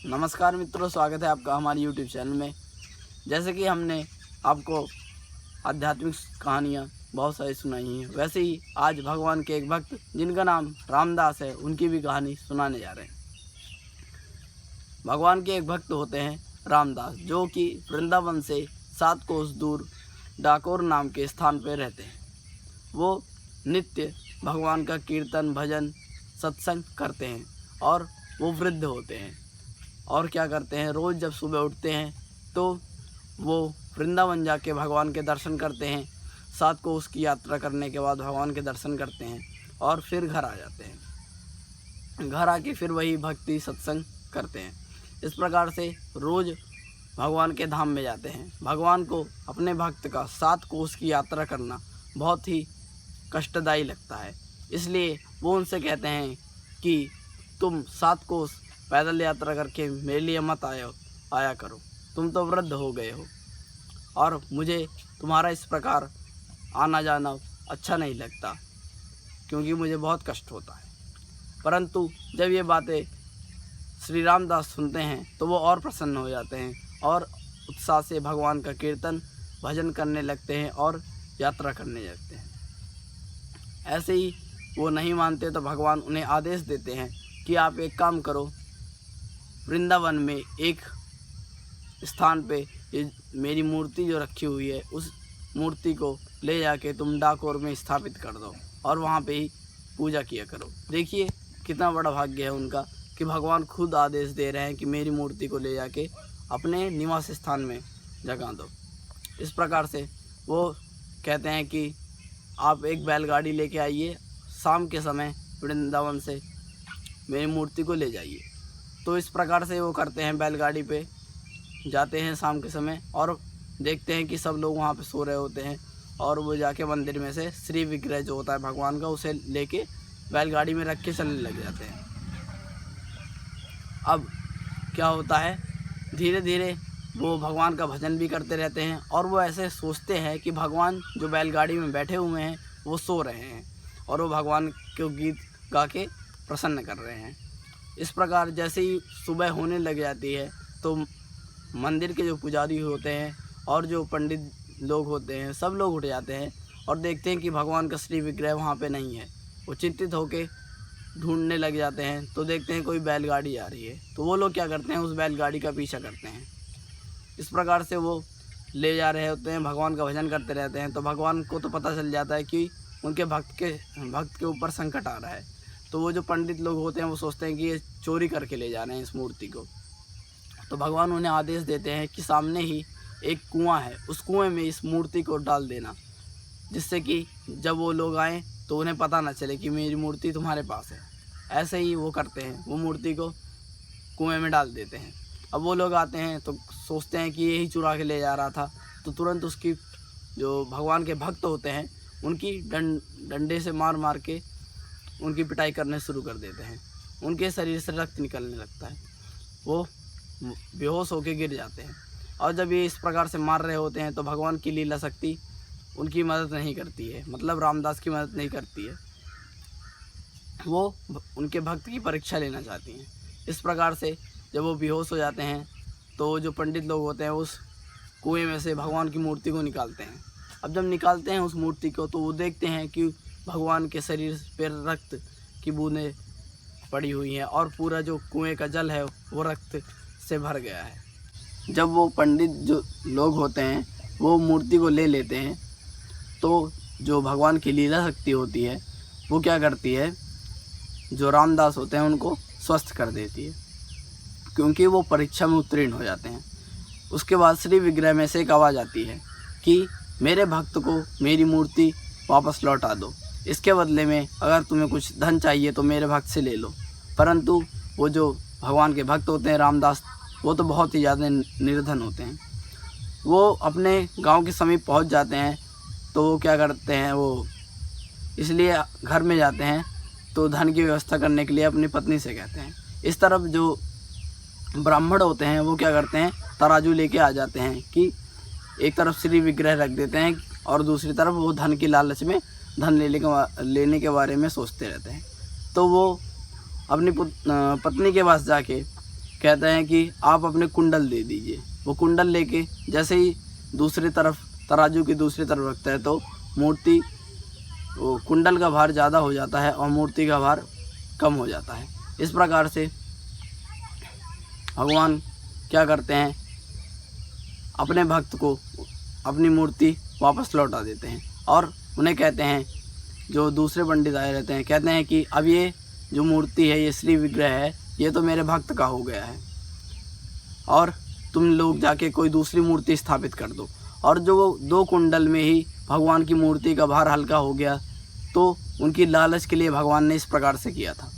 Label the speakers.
Speaker 1: नमस्कार मित्रों, स्वागत है आपका हमारे YouTube चैनल में। जैसे कि हमने आपको आध्यात्मिक कहानियाँ बहुत सारी सुनाई हैं, वैसे ही आज भगवान के एक भक्त जिनका नाम रामदास है, उनकी भी कहानी सुनाने जा रहे हैं। भगवान के एक भक्त होते हैं रामदास, जो कि वृंदावन से 7 कोस दूर डाकोर नाम के स्थान पर रहते हैं। वो नित्य भगवान का कीर्तन, भजन, सत्संग करते हैं और वो वृद्ध होते हैं। और क्या करते हैं, रोज़ जब सुबह उठते हैं तो वो वृंदावन जाके भगवान के दर्शन करते हैं। 7 कोस की यात्रा करने के बाद भगवान के दर्शन करते हैं और फिर घर आ जाते हैं। घर आके फिर वही भक्ति सत्संग करते हैं। इस प्रकार से रोज़ भगवान के धाम में जाते हैं। भगवान को अपने भक्त का 7 कोस की यात्रा करना बहुत ही कष्टदायी लगता है, इसलिए वो उनसे कहते हैं कि तुम 7 कोस पैदल यात्रा करके मेरे लिए मत आया करो, तुम तो वृद्ध हो गए हो और मुझे तुम्हारा इस प्रकार आना जाना अच्छा नहीं लगता, क्योंकि मुझे बहुत कष्ट होता है। परंतु जब ये बातें श्री रामदास सुनते हैं तो वो और प्रसन्न हो जाते हैं और उत्साह से भगवान का कीर्तन भजन करने लगते हैं और यात्रा करने लगते हैं। ऐसे ही वो नहीं मानते तो भगवान उन्हें आदेश देते हैं कि आप एक काम करो, वृंदावन में एक स्थान पे ये मेरी मूर्ति जो रखी हुई है, उस मूर्ति को ले जाके तुम डाकोर में स्थापित कर दो और वहाँ पे ही पूजा किया करो। देखिए कितना बड़ा भाग्य है उनका कि भगवान खुद आदेश दे रहे हैं कि मेरी मूर्ति को ले जाके अपने निवास स्थान में जगा दो। इस प्रकार से वो कहते हैं कि आप एक बैलगाड़ी लेके आइए, शाम के समय वृंदावन से मेरी मूर्ति को ले जाइए। तो इस प्रकार से वो करते हैं, बैलगाड़ी पे जाते हैं शाम के समय और देखते हैं कि सब लोग वहाँ पे सो रहे होते हैं और वो जाके मंदिर में से श्री विग्रह जो होता है भगवान का, उसे लेके बैलगाड़ी में रख के चलने लग जाते हैं। अब क्या होता है, धीरे धीरे वो भगवान का भजन भी करते रहते हैं और वो ऐसे सोचते हैं कि भगवान जो बैलगाड़ी में बैठे हुए हैं वो सो रहे हैं और वो भगवान को गीत गा के प्रसन्न कर रहे हैं। इस प्रकार जैसे ही सुबह होने लग जाती है तो मंदिर के जो पुजारी होते हैं और जो पंडित लोग होते हैं, सब लोग उठ जाते हैं और देखते हैं कि भगवान का श्री विग्रह वहाँ पे नहीं है। वो चिंतित होकर ढूंढने लग जाते हैं तो देखते हैं कोई बैलगाड़ी आ रही है, तो वो लोग क्या करते हैं, उस बैलगाड़ी का पीछा करते हैं। इस प्रकार से वो ले जा रहे होते हैं, भगवान का भजन करते रहते हैं। तो भगवान को तो पता चल जाता है कि उनके भक्त के ऊपर संकट आ रहा है। तो वो जो पंडित लोग होते हैं वो सोचते हैं कि ये चोरी करके ले जा रहे हैं इस मूर्ति को। तो भगवान उन्हें आदेश देते हैं कि सामने ही एक कुआं है, उस कुएं में इस मूर्ति को डाल देना, जिससे कि जब वो लोग आएँ तो उन्हें पता ना चले कि मेरी मूर्ति तुम्हारे पास है। ऐसे ही वो करते हैं, वो मूर्ति को कुएं में डाल देते हैं। अब वो लोग आते हैं तो सोचते हैं कि यही चुरा के ले जा रहा था, तो तुरंत उसकी जो भगवान के भक्त होते हैं उनकी डंडे से मार मार के उनकी पिटाई करने शुरू कर देते हैं। उनके शरीर से रक्त निकलने लगता है, वो बेहोश होकर गिर जाते हैं। और जब ये इस प्रकार से मार रहे होते हैं तो भगवान की लीला शक्ति उनकी मदद नहीं करती है, मतलब रामदास की मदद नहीं करती है। वो उनके भक्त की परीक्षा लेना चाहती हैं। इस प्रकार से जब वो बेहोश हो जाते हैं तो जो पंडित लोग होते हैं उस कुएं में से भगवान की मूर्ति को निकालते हैं। अब जब निकालते हैं उस मूर्ति को तो वो देखते हैं कि भगवान के शरीर पर रक्त की बूंदें पड़ी हुई हैं और पूरा जो कुएं का जल है वो रक्त से भर गया है। जब वो पंडित जो लोग होते हैं वो मूर्ति को ले लेते हैं तो जो भगवान की लीला शक्ति होती है वो क्या करती है, जो रामदास होते हैं उनको स्वस्थ कर देती है, क्योंकि वो परीक्षा में उत्तीर्ण हो जाते हैं। उसके बाद श्री विग्रह में से एक आवाज़ आती है कि मेरे भक्त को मेरी मूर्ति वापस लौटा दो, इसके बदले में अगर तुम्हें कुछ धन चाहिए तो मेरे भक्त से ले लो। परंतु वो जो भगवान के भक्त होते हैं रामदास, वो तो बहुत ही ज़्यादा निर्धन होते हैं। वो अपने गांव के समीप पहुंच जाते हैं तो वो क्या करते हैं, वो इसलिए घर में जाते हैं तो धन की व्यवस्था करने के लिए अपनी पत्नी से कहते हैं। इस तरफ जो ब्राह्मण होते हैं वो क्या करते हैं, तराजू लेके आ जाते हैं कि एक तरफ श्री विग्रह रख देते हैं और दूसरी तरफ वो धन की लालच में धन लेने के बारे में सोचते रहते हैं। तो वो अपनी पत्नी के पास जाके कहते हैं कि आप अपने कुंडल दे दीजिए। वो कुंडल लेके जैसे ही दूसरी तरफ तराजू की दूसरी तरफ रखता है तो मूर्ति, वो कुंडल का भार ज़्यादा हो जाता है और मूर्ति का भार कम हो जाता है। इस प्रकार से भगवान क्या करते हैं, अपने भक्त को अपनी मूर्ति वापस लौटा देते हैं और उन्हें कहते हैं, जो दूसरे पंडित आए रहते हैं, कहते हैं कि अब ये जो मूर्ति है, ये श्री विग्रह है, ये तो मेरे भक्त का हो गया है और तुम लोग जाके कोई दूसरी मूर्ति स्थापित कर दो। और जो 2 कुंडल में ही भगवान की मूर्ति का भार हल्का हो गया, तो उनकी लालच के लिए भगवान ने इस प्रकार से किया था।